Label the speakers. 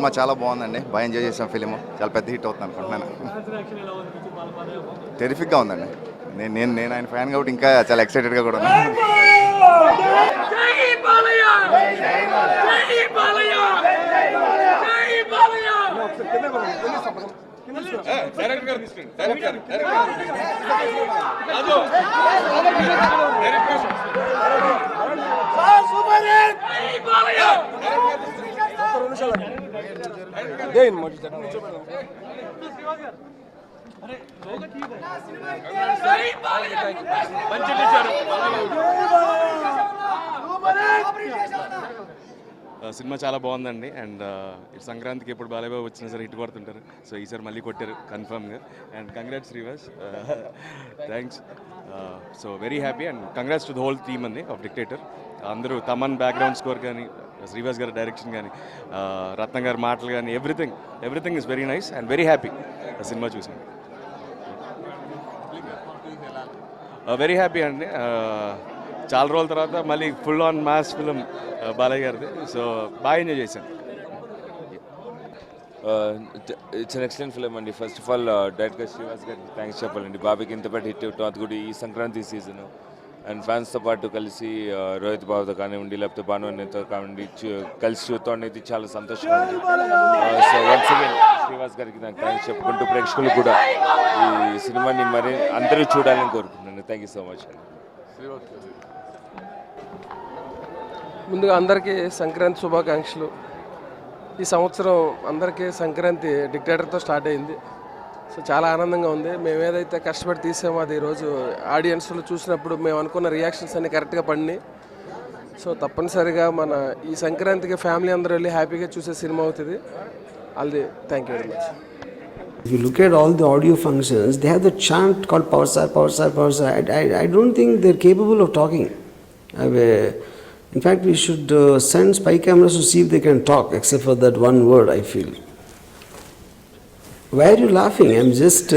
Speaker 1: Cinema చాలా బాగుందండి, బాగా ఎంజాయ్ చేసాం. ఫిలిం చాలా పెద్ద హిట్ అవుతుంది అనుకుంటున్నాను. టెరిఫిక్గా ఉందండి. నేను ఆయన ఫ్యాన్ కాబట్టి ఇంకా చాలా ఎక్సైటెడ్గా కూడా ఉన్నాను.
Speaker 2: సినిమా చాలా బాగుందండి. అండ్ సంక్రాంతికి ఎప్పుడు బాలయ్యబాబు వచ్చినా సరే హిట్ కొడుతుంటారు. సో ఈసారి మళ్ళీ కొట్టారు కన్ఫర్మ్గా. And congrats Srinivas, thanks. So very happy and congrats to the whole team అండి ఆఫ్ డిక్టేటర్. అందరూ తమన్ బ్యాక్గ్రౌండ్ స్కోర్ కానీ, శ్రీవాస్ గారి డైరెక్షన్ కానీ, రత్న గారి మాటలు కానీ, everything is very nice and very happy cinema చూసాను. వెరీ హ్యాపీ అండి. చాలా రోజుల తర్వాత మళ్ళీ full on mass film Balayya గారిది. సో బాగా ఎంజాయ్ చేశాను.
Speaker 3: ఇట్స్ అన్ ఎక్సలెంట్ ఫిలిం అండి. First of all director Srivas గారికి థ్యాంక్స్ చెప్పాలండి. బాబీకి ఇంత పెద్ద హిట్ ఇవ్వటం, అది కూడా ఈ సంక్రాంతి సీజన్. అండ్ ఫ్యాన్స్తో పాటు కలిసి రోహిత్ బాబుతో కానివ్వండి, లేకపోతే భానుతో కానివ్వండి, కలిసి చూడటం అనేది చాలా సంతోషంగా ఉంది. సో వన్స్ అగైన్ శ్రీవాస్ గారికి నాకు థ్యాంక్స్ చెప్పుకుంటూ ప్రేక్షకులు కూడా ఈ సినిమాని మరి అందరూ చూడాలని కోరుకుంటున్నాను. థ్యాంక్ యూ సో మచ్ అండి.
Speaker 4: ముందుగా అందరికీ సంక్రాంతి శుభాకాంక్షలు. ఈ సంవత్సరం అందరికీ సంక్రాంతి డిక్టేటర్తో స్టార్ట్ అయింది. సో చాలా ఆనందంగా ఉంది. మేము ఏదైతే కష్టపడి తీసామో అది ఈరోజు ఆడియన్స్లో చూసినప్పుడు మేము అనుకున్న రియాక్షన్స్ అన్ని కరెక్ట్గా పడినాయి. సో తప్పనిసరిగా మన ఈ సంక్రాంతికి ఫ్యామిలీ అందరూ వెళ్ళి హ్యాపీగా చూసే సినిమా అవుతుంది. అది thank you very much.
Speaker 5: If you look at all the audio functions, they have the chant called Power Star, Power Star, Power Star. I don't think they're capable of talking. In fact, we should send spy cameras to see if they can talk, except for that one word, I feel. Why are you laughing? I'm just...